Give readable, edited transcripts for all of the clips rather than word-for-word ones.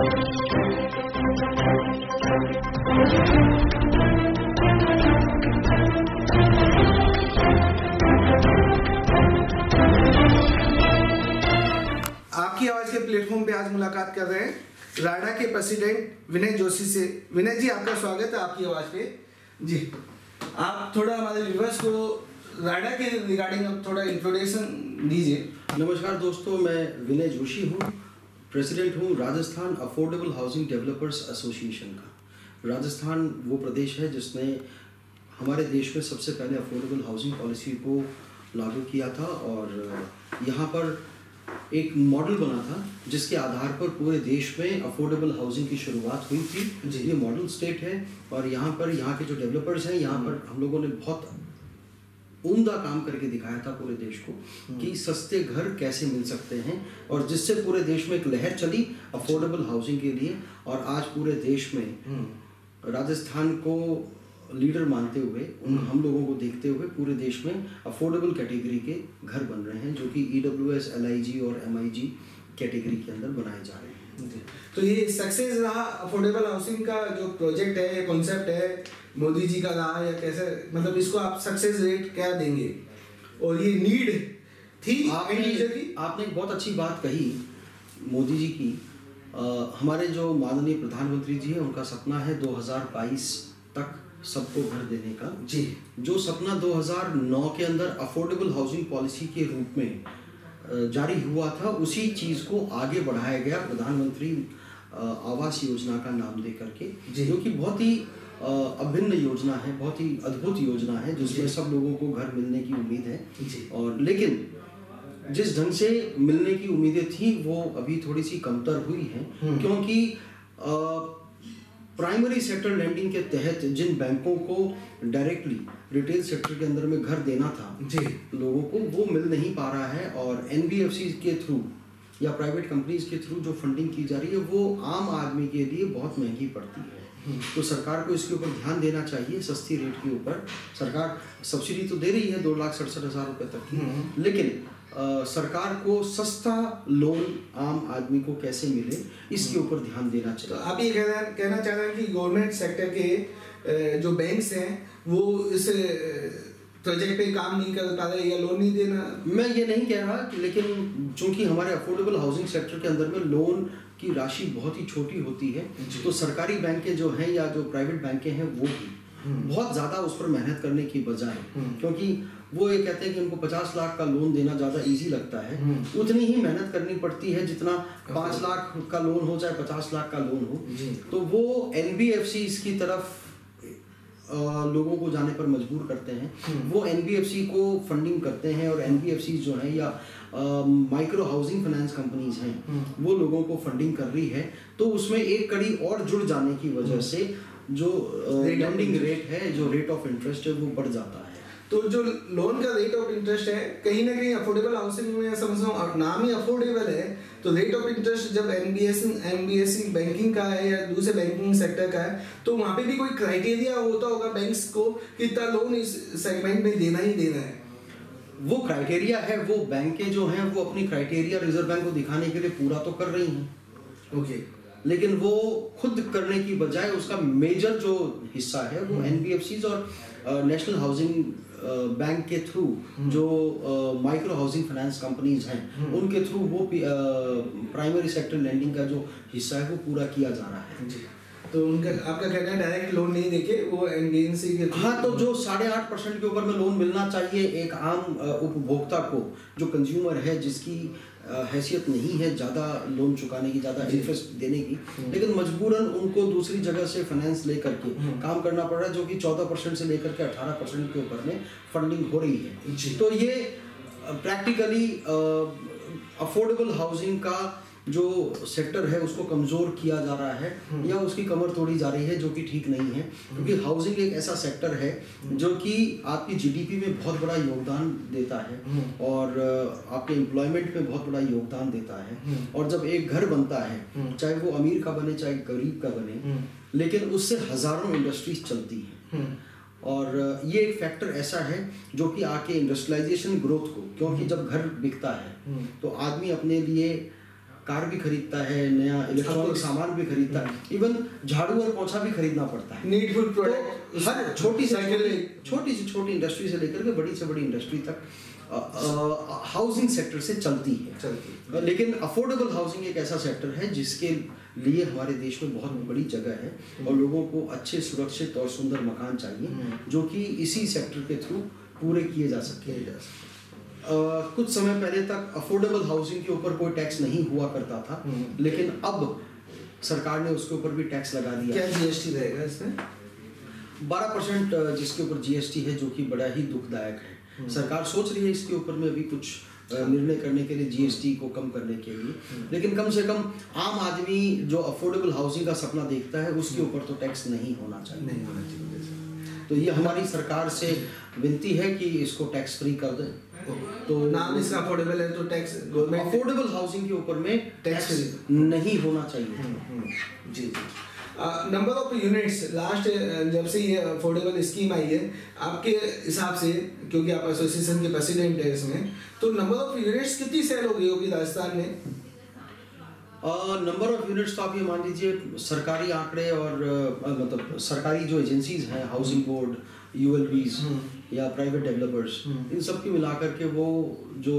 आपकी आवाज के प्लेटफॉर्म पे आज मुलाकात कर रहे हैं राडा के प्रेसिडेंट विनय जोशी से। विनय जी, आपका स्वागत है आपकी आवाज पे। जी, आप थोड़ा हमारे व्यूअर्स को राडा के रिगार्डिंग अब थोड़ा इंट्रोडक्शन दीजिए। नमस्कार दोस्तों, मैं विनय जोशी हूँ, प्रेसिडेंट हूँ Rajasthan affordable housing developers association का। राजस्थान वो प्रदेश है जिसने हमारे देश में सबसे पहले अफोर्डेबल हाउसिंग पॉलिसी को लागू किया था और यहाँ पर एक मॉडल बना था जिसके आधार पर पूरे देश में अफोर्डेबल हाउसिंग की शुरुआत हुई थी। ये मॉडल स्टेट है और यहाँ के जो डेवलपर्स हैं, यहाँ पर हम लोगों ने बहुत उम्दा काम करके दिखाया था पूरे देश को कि सस्ते घर कैसे मिल सकते हैं, और जिससे पूरे देश में एक लहर चली अफोर्डेबल हाउसिंग के लिए। और आज पूरे देश में राजस्थान को लीडर मानते हुए, हम लोगों को देखते हुए पूरे देश में अफोर्डेबल कैटेगरी के घर बन रहे हैं, जो कि EWS, LIG और MIG कैटेगरी के अंदर बनाए जा रहे हैं। तो ये सक्सेस रहा अफोर्डेबल हाउसिंग का जो प्रोजेक्ट है, ये कॉन्सेप्ट है, मोदी जी का रहा या कैसे, मतलब इसको आप सक्सेस रेट क्या देंगे? और ये नीड थी आपने एक बहुत अच्छी बात कही मोदी जी की। हमारे जो माननीय प्रधानमंत्री जी हैं, उनका सपना है 2022 तक सबको घर देने का। जी, जो सपना 2009 के अंदर अफोर्डेबल हाउसिंग पॉलिसी के रूप में जारी हुआ था, उसी चीज को आगे बढ़ाया गया प्रधानमंत्री आवास योजना का नाम दे करके, जो कि बहुत ही अभिन्न योजना है, बहुत ही अद्भुत योजना है, जिसमें सब लोगों को घर मिलने की उम्मीद है। और लेकिन जिस ढंग से मिलने की उम्मीदें थी वो अभी थोड़ी सी कमतर हुई हैं, क्योंकि प्राइमरी सेक्टर लैंडिंग के तहत जिन बैंकों को डायरेक्टली रिटेल सेक्टर के अंदर में घर देना था लोगों को, वो मिल नहीं पा रहा है। और NBFC के थ्रू या प्राइवेट कंपनीज के थ्रू जो फंडिंग की जा रही है वो आम आदमी के लिए बहुत महंगी पड़ती है। तो सरकार को इसके ऊपर ध्यान देना चाहिए। सस्ती रेट के ऊपर सरकार सब्सिडी तो दे रही है 2,67,000 रुपये तक की, लेकिन सरकार को सस्ता लोन आम आदमी को कैसे मिले, इसके ऊपर ध्यान देना चाहिए। तो आप ये कहना चाह रहे हैं कि गवर्नमेंट सेक्टर के जो बैंक्स हैं वो इस प्रोजेक्ट पे काम नहीं कर पा रहे या लोन नहीं देना? मैं ये नहीं कह रहा, लेकिन चूंकि हमारे अफोर्डेबल हाउसिंग सेक्टर के अंदर में लोन की राशि बहुत ही छोटी होती है, तो सरकारी बैंकें जो हैं या जो प्राइवेट बैंकें हैं वो भी बहुत ज़्यादा उस पर मेहनत करने की बजाय, क्योंकि वो ये कहते हैं कि उनको 50 लाख का लोन देना ज़्यादा इजी लगता है, उतनी ही मेहनत करनी पड़ती है जितना 5 लाख का लोन हो चाहे 50 लाख का लोन हो। तो वो NBFC की तरफ लोगों को जाने पर मजबूर करते हैं। वो NBFC को फंडिंग करते हैं और NBFC जो है या माइक्रो हाउसिंग फाइनेंस कंपनीज हैं, वो लोगों को फंडिंग कर रही है। तो उसमें एक कड़ी और जुड़ जाने की वजह से जो लैंडिंग रेट है, जो रेट ऑफ इंटरेस्ट है, वो बढ़ जाता है। तो जो लोन का रेट ऑफ इंटरेस्ट है, कहीं ना कहीं अफोर्डेबल हाउसिंग में समझ रहा हूँ नाम ही अफोर्डेबल है, तो रेट ऑफ इंटरेस्ट जब NBFC बैंकिंग का है या दूसरे बैंकिंग सेक्टर का है, तो वहाँ पे भी कोई क्राइटेरिया होता होगा बैंक्स को कि इतना लोन इस सेगमेंट में देना ही देना है। वो क्राइटेरिया है, वो बैंकें जो हैं वो अपनी क्राइटेरिया रिजर्व बैंक को दिखाने के लिए पूरा तो कर रही हैं। ओके, लेकिन वो खुद करने की बजाय उसका मेजर जो हिस्सा है वो NBFCs और नेशनल हाउसिंग बैंक के थ्रू जो माइक्रो हाउसिंग फाइनेंस कंपनीज हैं उनके थ्रू वो प्राइमरी सेक्टर लैंडिंग का जो हिस्सा है वो पूरा किया जा रहा है। जी, तो उनका आपका कहना है डायरेक्ट लोन नहीं देके वो NBFC के? हाँ, तो जो 8.5% के ऊपर में लोन मिलना चाहिए एक आम उपभोक्ता को, जो कंज्यूमर है, जिसकी हैसियत नहीं है ज़्यादा लोन चुकाने की, ज़्यादा इंटरेस्ट देने की, लेकिन मजबूरन उनको दूसरी जगह से फाइनेंस ले करके काम करना पड़ रहा है, जो कि 14% से लेकर के 18% के ऊपर में फंडिंग हो रही है। तो ये प्रैक्टिकली अफोर्डेबल हाउसिंग का जो सेक्टर है उसको कमज़ोर किया जा रहा है या उसकी कमर तोड़ी जा रही है, जो कि ठीक नहीं है। क्योंकि हाउसिंग एक ऐसा सेक्टर है जो कि आपकी GDP में बहुत बड़ा योगदान देता है और आपके एम्प्लॉयमेंट में बहुत बड़ा योगदान देता है। और जब एक घर बनता है, चाहे वो अमीर का बने चाहे गरीब का बने, लेकिन उससे हज़ारों इंडस्ट्रीज चलती हैं। और ये एक फैक्टर ऐसा है जो कि आके इंडस्ट्रियलाइजेशन ग्रोथ को, क्योंकि जब घर बिकता है तो आदमी अपने लिए कार भी खरीदता है, नया इलेक्ट्रॉनिक सामान भी खरीदता है, इवन झाड़ू और पोछा भी खरीदना पड़ता है। नीडफुल प्रोडक्ट, हर छोटी से छोटी इंडस्ट्री से लेकर के बड़ी से बड़ी इंडस्ट्री तक हाउसिंग सेक्टर से चलती है। लेकिन अफोर्डेबल हाउसिंग एक ऐसा सेक्टर है जिसके लिए हमारे देश में बहुत बड़ी जगह है और लोगों को अच्छे, सुरक्षित और सुंदर मकान चाहिए जो कि इसी सेक्टर के थ्रू पूरे किए जा सके। कुछ समय पहले तक अफोर्डेबल हाउसिंग के ऊपर कोई टैक्स नहीं हुआ करता था, लेकिन अब सरकार ने उसके ऊपर भी टैक्स लगा दिया। क्या जीएसटी रहेगा इसमें? 12% जिसके ऊपर जीएसटी है, जो कि बड़ा ही दुखदायक है। सरकार सोच रही है इसके ऊपर में अभी कुछ निर्णय करने के लिए, जीएसटी को कम करने के लिए, लेकिन कम से कम आम आदमी जो अफोर्डेबल हाउसिंग का सपना देखता है उसके ऊपर तो टैक्स नहीं होना चाहिए। तो ये हमारी सरकार से विनती है कि इसको टैक्स फ्री कर दें। तो नाम इसका अफोर्डेबल है तो टैक्स, गवर्नमेंट अफोर्डेबल हाउसिंग के ऊपर में टैक्स नहीं होना चाहिए। जी। नंबर ऑफ यूनिट्स लास्ट जब से ये अफोर्डेबल स्कीम आई है आपके हिसाब से, क्योंकि आप एसोसिएशन के प्रेसिडेंट है इसमें, तो नंबर ऑफ यूनिट्स कितनी सेल हो गई होगी राजस्थान में? नंबर ऑफ यूनिट्स तो आप ये मान लीजिए सरकारी आंकड़े और मतलब सरकारी जो एजेंसीज हैं, हाउसिंग बोर्ड, यूएलबीज या प्राइवेट डेवलपर्स, इन सब की मिलाकर के वो जो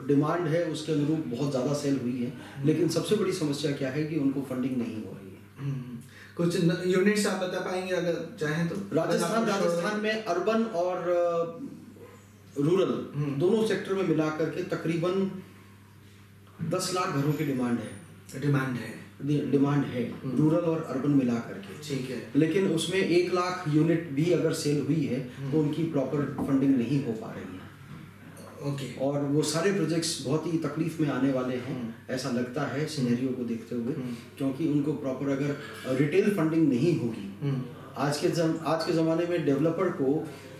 डिमांड है उसके अनुरूप बहुत ज़्यादा सेल हुई है। लेकिन सबसे बड़ी समस्या क्या है कि उनको फंडिंग नहीं हो रही है। कुछ यूनिट्स आप बता पाएंगे अगर चाहें तो? राजस्थान में अर्बन और रूरल दोनों सेक्टर में मिलाकर के तकरीबन 10 लाख घरों की डिमांड है रूरल और अर्बन मिला करके। ठीक है। लेकिन उसमें 1 लाख यूनिट भी अगर सेल हुई है तो उनकी प्रॉपर फंडिंग नहीं हो पा रही है। और वो सारे प्रोजेक्ट्स बहुत ही तकलीफ में आने वाले हैं, ऐसा लगता है सिनेरियो को देखते हुए, क्योंकि उनको प्रॉपर अगर रिटेल फंडिंग नहीं होगी, आज के ज़माने में डेवलपर को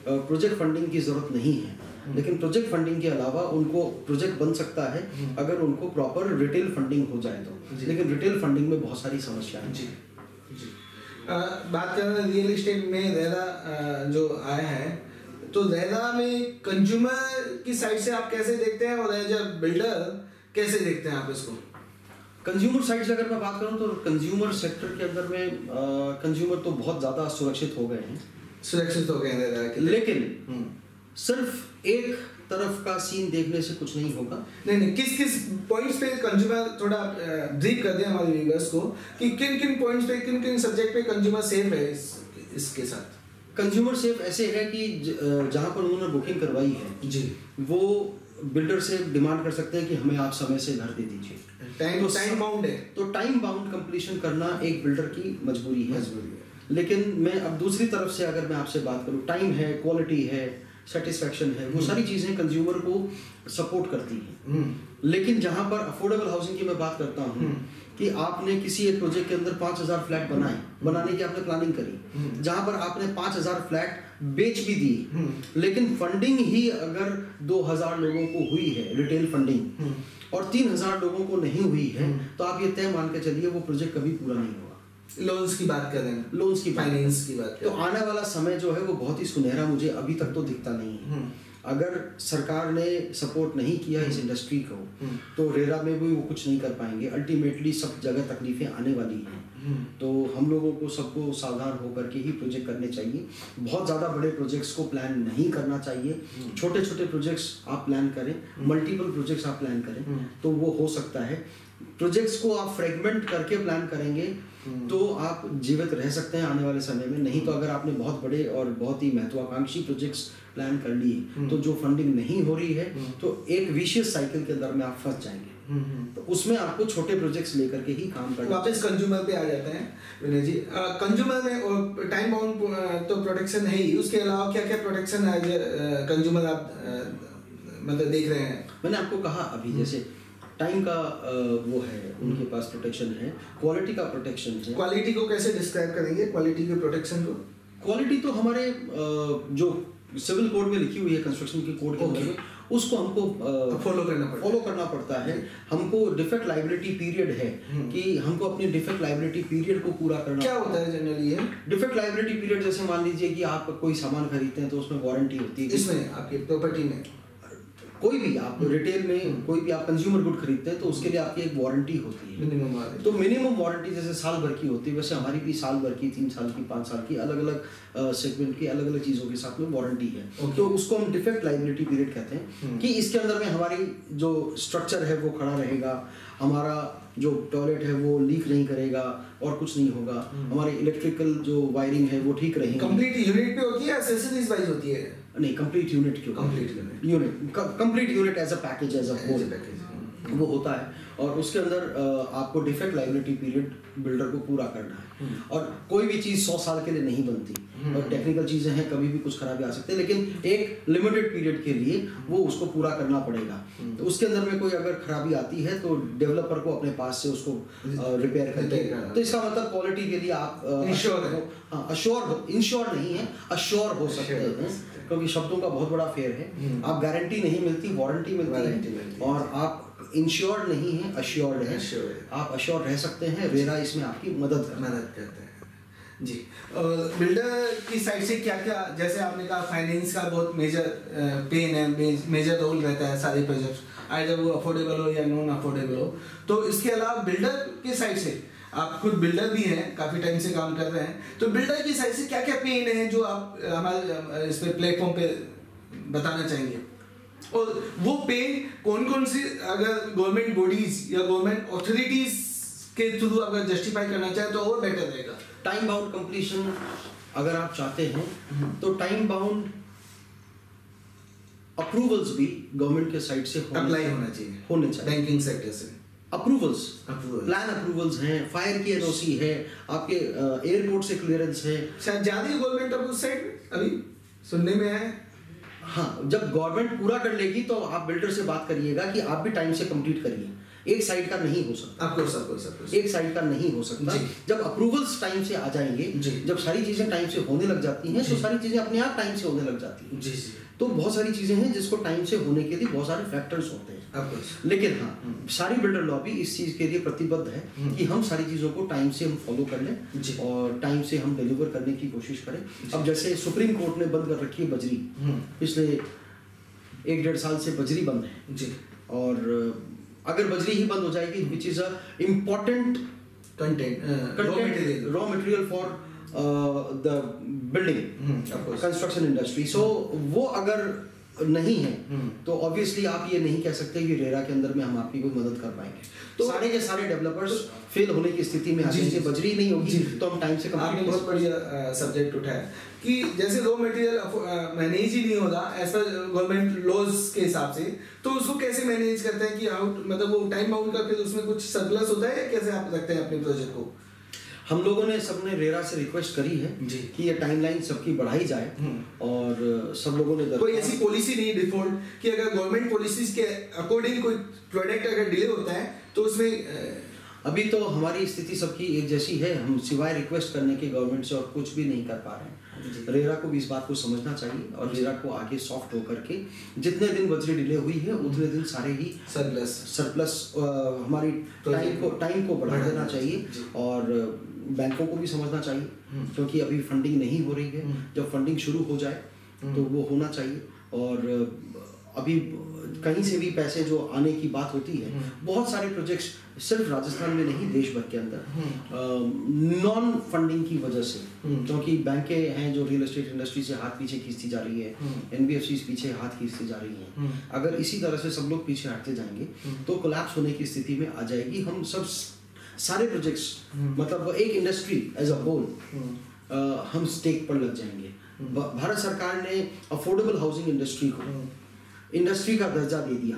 प्रोजेक्ट फंडिंग की ज़रूरत नहीं है, लेकिन प्रोजेक्ट फंडिंग के अलावा उनको प्रोजेक्ट बन सकता है अगर उनको प्रॉपर रिटेल फंडिंग हो जाए तो। लेकिन रिटेल फंडिंग में बहुत सारी समस्याएं हैं। बात करें रियल एस्टेट में रेरा जो आया है, तो रेरा में कंज्यूमर की साइड से आप कैसे देखते हैं और एज अ बिल्डर कैसे देखते हैं आप इसको? कंज्यूमर साइड से अगर मैं बात करूं तो कंज्यूमर सेक्टर के अंदर में कंज्यूमर तो बहुत ज़्यादा सुरक्षित हो गए हैं रेरा के, लेकिन सिर्फ एक तरफ का सीन देखने से कुछ नहीं होगा। नहीं, किस पॉइंट्स पे कंज्यूमर, थोड़ा ब्रीफ कर दें हमारे व्यूअर्स को कि किन पॉइंट्स पे, किन सब्जेक्ट पे कंज्यूमर सेफ है इसके साथ? कंज्यूमर सेफ ऐसे है कि जहां पर उन्होंने बुकिंग करवाई है जी, वो बिल्डर से डिमांड कर सकते हैं कि हमें आप समय से घर दे दीजिए। टाइम बाउंड है, तो टाइम बाउंड कंप्लीशन करना एक बिल्डर की मजबूरी है। लेकिन मैं अब दूसरी तरफ से अगर मैं आपसे बात करूं, टाइम है, क्वालिटी है, सेटिस्फैक्शन है, वो सारी चीज़ें कंज्यूमर को सपोर्ट करती हैं। लेकिन जहां पर अफोर्डेबल हाउसिंग की मैं बात करता हूं कि आपने किसी एक प्रोजेक्ट के अंदर 5000 फ्लैट बनाने की आपने प्लानिंग करी, जहां पर आपने 5000 फ्लैट बेच भी दी, लेकिन फंडिंग ही अगर 2000 लोगों को हुई है रिटेल फंडिंग और 3000 लोगों को नहीं हुई है, तो आप ये तय मान के चलिए वो प्रोजेक्ट कभी पूरा नहीं होगा। लोन्स की बात करें, लोन्स की फाइनेंस की बात तो आने वाला समय जो है वो बहुत ही सुनहरा मुझे अभी तक तो दिखता नहीं है। अगर सरकार ने सपोर्ट नहीं किया इस इंडस्ट्री को, तो रेरा में भी वो कुछ नहीं कर पाएंगे। अल्टीमेटली सब जगह तकलीफें आने वाली हैं, तो हम लोगों को सबको सावधान होकर के ही प्रोजेक्ट करने चाहिए। बहुत ज़्यादा बड़े प्रोजेक्ट्स को प्लान नहीं करना चाहिए, छोटे छोटे प्रोजेक्ट्स आप प्लान करें, मल्टीपल प्रोजेक्ट्स आप प्लान करें तो वो हो सकता है। प्रोजेक्ट्स को आप फ्रेगमेंट करके प्लान करेंगे तो आप जीवित रह सकते हैं आने वाले समय में। नहीं तो अगर आपने बहुत बड़े और बहुत ही महत्वाकांक्षी प्रोजेक्ट्स प्लान कर लिए तो जो फंडिंग नहीं हो रही है तो एक विशियस साइकिल के अंदर में आप फंस जाएंगे। तो उसमें आपको छोटे प्रोजेक्ट्स लेकर के ही काम करना। वापस कंज्यूमर पे आ जाते हैं विनय जी। कंज्यूमर में टाइम बाउंड तो प्रोटेक्शन है ही, उसके अलावा क्या क्या प्रोटेक्शन है कंज्यूमर आप मतलब देख रहे हैं? मैंने आपको कहा अभी जैसे टाइम का वो है, उनके पास प्रोटेक्शन है, क्वालिटी का प्रोटेक्शन है। क्वालिटी को कैसे डिस्क्राइब करेंगे, क्वालिटी के प्रोटेक्शन को? क्वालिटी तो हमारे जो सिविल कोड में लिखी हुई है, कंस्ट्रक्शन की कोड के अंदर, उसको हमको फॉलो करना पड़ता है। हमको डिफेक्ट लायबिलिटी पीरियड है कि हमको अपने डिफेक्ट लायबिलिटी पीरियड को पूरा करना। क्या होता है जनरली ये डिफेक्ट लायबिलिटी पीरियड? जैसे मान लीजिए कि आप कोई सामान खरीदते हैं तो उसमें वारंटी होती है, इसमें आपकी प्रॉपर्टी में कोई भी आप रिटेल में कोई भी आप कंज्यूमर गुड खरीदते हैं तो उसके लिए आपकी एक वारंटी होती है, मिनिमम वारंटी। तो मिनिमम वारंटी जैसे साल भर की होती है, वैसे हमारी भी साल भर की, 3 साल की, 5 साल की, अलग अलग सेगमेंट की अलग अलग चीज़ों के साथ में वारंटी है। तो उसको हम डिफेक्ट लायबिलिटी पीरियड कहते हैं कि इसके अंदर में हमारी जो स्ट्रक्चर है वो खड़ा रहेगा, हमारा जो टॉयलेट है वो लीक नहीं करेगा और कुछ नहीं होगा, हमारी इलेक्ट्रिकल जो वायरिंग है वो ठीक रहेगी। कंप्लीट यूनिट पे होती है, एक्सेसरीज वाइज होती है? नहीं, कंप्लीट यूनिट क्यों, complete unit as a package, as a whole वो होता है। और उसके अंदर आपको डिफेक्ट लायबिलिटी पीरियड बिल्डर को पूरा करना है। और कोई भी चीज़ 100 साल के लिए नहीं बनती, और टेक्निकल चीज़ें हैं, कभी भी कुछ खराबी आ सकती है, लेकिन एक लिमिटेड पीरियड के लिए वो उसको पूरा करना पड़ेगा। तो उसके अंदर में कोई अगर खराबी आती है तो डेवलपर को अपने पास से उसको रिपेयर करके, तो इसका मतलब क्वालिटी के लिए आप इंश्योर है, इंश्योर नहीं है, अश्योर हो सकते हैं, क्योंकि शब्दों का बहुत बड़ा फेर है। आप गारंटी नहीं मिलती, वारंटी मिलती है, और आप इंश्योर्ड नहीं है, अश्योर्ड है, आप अश्योर्ड रह सकते हैं। रेरा इसमें आपकी मदद करते हैं जी। बिल्डर की साइड से क्या क्या, जैसे आपने कहा फाइनेंस का बहुत मेजर पेन है, मेजर रोल रहता है सारे प्रोजेक्ट्स, आइदर वो अफोर्डेबल हो या नॉन अफोर्डेबल हो। तो इसके अलावा बिल्डर की साइड से, आप खुद बिल्डर भी हैं, काफी टाइम से काम कर रहे हैं, तो बिल्डर की साइड से क्या क्या पेन है जो आप हमारे इस पे प्लेटफॉर्म पे बताना चाहेंगे? और वो पेन कौन कौन सी, अगर गवर्नमेंट बॉडीज या गवर्नमेंट अथॉरिटीज के थ्रू अगर जस्टिफाई करना चाहे तो और बेटर रहेगा? टाइम बाउंड कंप्लीशन अगर आप चाहते हैं तो टाइम बाउंड अप्रूवल्स भी गवर्नमेंट के साइड से अप्लाई होने चाहिए बैंकिंग सेक्टर से। अप्रूवल्स, प्लान अप्रूवल्स हैं, फायर की एनओसी है, आपके एयरपोर्ट से क्लियरेंस है। शायद ज्यादा ही गवर्नमेंट अब उस साइड अभी सुनने में है। हाँ, जब गवर्नमेंट पूरा कर लेगी तो आप बिल्डर से बात करिएगा कि आप भी टाइम से कंप्लीट करिए। एक साइड का नहीं हो सकता, आपको एक साइड का नहीं हो सकता। जब अप्रूवल्स टाइम से आ जाएंगे, जब सारी चीजें टाइम से होने लग जाती हैं, तो सारी चीजें अपने आप टाइम से होने लग जाती हैं। जी। तो बहुत सारी चीजें हैं जिसको टाइम से होने के लिए बहुत सारे फैक्टर्स होते हैं। लेकिन हाँ, सारी बिल्डर लॉबी इस चीज के लिए प्रतिबद्ध है कि हम सारी चीजों को टाइम से हम फॉलो कर लें और टाइम से हम डिलीवर करने की कोशिश करें। अब जैसे सुप्रीम कोर्ट ने बंद कर रखी है बजरी, पिछले 1-1.5 साल से बजरी बंद है जी। और अगर बजरी ही बंद हो जाएगी, which is a important raw material for the building construction industry, so वो अगर नहीं है तो ऑब्वियसली आप ये नहीं कह सकते कि रेरा के अंदर में हम आपकी कोई मदद कर पाएंगे। तो सारे के सारे डेवलपर्स फेल होने की स्थिति में आ जाएंगे, बजरी नहीं होगी तो हम टाइम से आपने बहुत बढ़िया सब्जेक्ट उठाया कि जैसे रॉ मटेरियल मैनेज ही नहीं होता एज पर गवर्नमेंट लॉज के हिसाब से, तो उसको कैसे मैनेज करते हैं कि आउट, मतलब वो टाइम बाउंड का फिर उसमें कुछ सरप्लस होता है, कैसे आप रखते हैं अपने प्रोजेक्ट को? हम लोगों ने सबने रेरा से रिक्वेस्ट करी है कि ये टाइमलाइन सबकी बढ़ाई जाए और सब लोगों ने कोई ऐसी पॉलिसी नहीं डिफॉल्ट कि अगर गवर्नमेंट पॉलिसीज के अकॉर्डिंग कोई प्रोडक्ट अगर डिले होता है तो उसमें अभी तो हमारी स्थिति सबकी एक जैसी है, हम सिवाय रिक्वेस्ट करने के गवर्नमेंट से और कुछ भी नहीं कर पा रहे हैं। रेरा को भी इस बात को समझना चाहिए और रेरा को आगे सॉफ्ट होकर के जितने दिन बजरी डिले हुई है उतने दिन सारे ही सरप्लस हमारी टाइम को बढ़ा देना चाहिए और बैंकों को भी समझना चाहिए क्योंकि अभी फंडिंग नहीं हो रही है। जब फंडिंग शुरू हो जाए तो वो होना चाहिए। और अभी कहीं से भी पैसे जो आने की बात होती है, बहुत सारे प्रोजेक्ट्स सिर्फ राजस्थान में नहीं देश भर के अंदर नॉन फंडिंग की वजह से, क्योंकि बैंकें हैं जो रियल एस्टेट इंडस्ट्री से हाथ पीछे खींचती जा रही है, NBFCs पीछे हाथ खींचती जा रही हैं। अगर इसी तरह से सब लोग पीछे हटते जाएंगे तो कोलैप्स होने की स्थिति में आ जाएगी। हम सब सारे प्रोजेक्ट्स मतलब एक इंडस्ट्री एज अ होल हम स्टेक पर लग जाएंगे। भारत सरकार ने अफोर्डेबल हाउसिंग इंडस्ट्री को इंडस्ट्री का दर्जा दे दिया,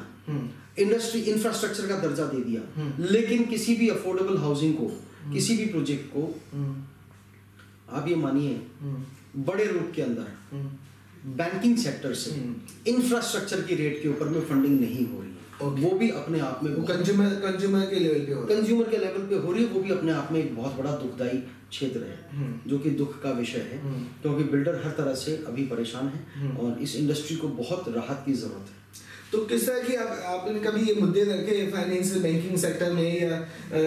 इंडस्ट्री इंफ्रास्ट्रक्चर का दर्जा दे दिया, लेकिन किसी भी अफोर्डेबल हाउसिंग को, किसी भी प्रोजेक्ट को आप ये मानिए बड़े रूप के अंदर बैंकिंग सेक्टर से इंफ्रास्ट्रक्चर की रेट के ऊपर में फंडिंग नहीं हो रही है। वो भी अपने आप में कंज्यूमर के लेवल पे हो रही है। वो भी अपने आप में एक बहुत बड़ा दुखदाई क्षेत्र है जो कि दुख का विषय है, क्योंकि बिल्डर हर तरह से अभी परेशान है और इस इंडस्ट्री को बहुत राहत की जरूरत है। तो किस तरह की आपने कभी ये मुद्दे रखे फाइनेंस बैंकिंग सेक्टर में या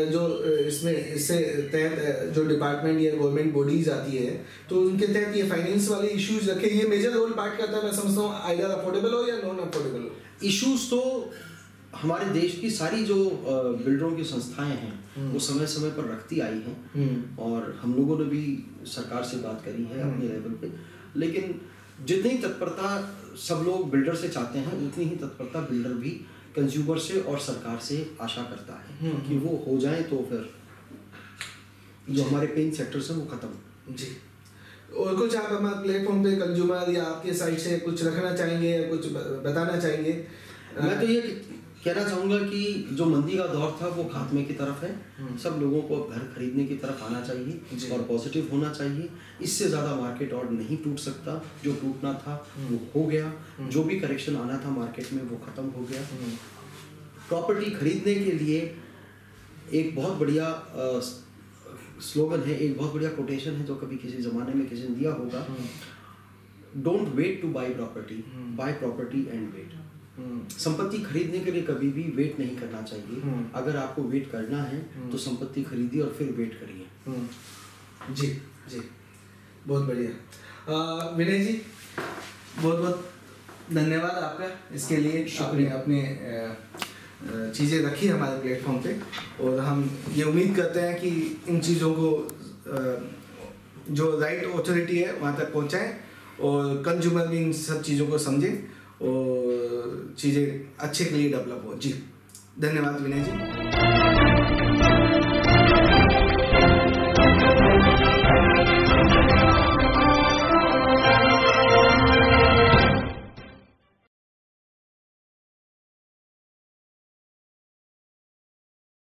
जो इसमें इससे तहत जो डिपार्टमेंट या गवर्नमेंट बॉडीज आती है तो उनके तहत ये फाइनेंस वाले इश्यूज रखे? ये मेजर रोल पार्ट करता है, मैं समझता हूँ, आइदर अफोर्डेबल हो या नॉन अफोर्डेबल हो। इश्यूज तो हमारे देश की सारी जो बिल्डरों की संस्थाएं हैं वो समय समय पर रखती आई हैं और हम लोगों ने भी सरकार से बात करी है अपने लेवल पे, लेकिन जितनी तत्परता सब लोग बिल्डर से चाहते हैं उतनी ही तत्परता बिल्डर भी कंज्यूमर से और सरकार से आशा करता है कि वो हो जाए, तो फिर जो हमारे पेइंग सेक्टर्स हैं वो खत्म। जी, और कुछ आप हमारे प्लेटफॉर्म पे कंज्यूमर या आपके साइड से कुछ रखना चाहेंगे या कुछ बताना चाहेंगे? मैं तो ये कहना चाहूँगा कि जो मंदी का दौर था वो खात्मे की तरफ है, सब लोगों को घर खरीदने की तरफ आना चाहिए और पॉजिटिव होना चाहिए। इससे ज़्यादा मार्केट और नहीं टूट सकता, जो टूटना था वो हो गया, जो भी करेक्शन आना था मार्केट में वो ख़त्म हो गया। प्रॉपर्टी खरीदने के लिए एक बहुत बढ़िया स्लोगन है, एक बहुत बढ़िया कोटेशन है जो कभी किसी ज़माने में किसी ने दिया होगा, don't wait to buy property, buy property and wait. संपत्ति खरीदने के लिए कभी भी वेट नहीं करना चाहिए। अगर आपको वेट करना है तो संपत्ति खरीदिए और फिर वेट करिए। जी जी, बहुत बढ़िया। विनय जी, बहुत बहुत धन्यवाद आपका इसके लिए, आपने अपने चीज़ें रखी हमारे प्लेटफॉर्म पे, और हम ये उम्मीद करते हैं कि इन चीज़ों को जो राइट अथॉरिटी है वहाँ तक पहुँचाएं और कंज्यूमर भी इन सब चीज़ों को समझें और चीज़ें अच्छे के लिए डेवलप हो। जी, धन्यवाद विनय जी।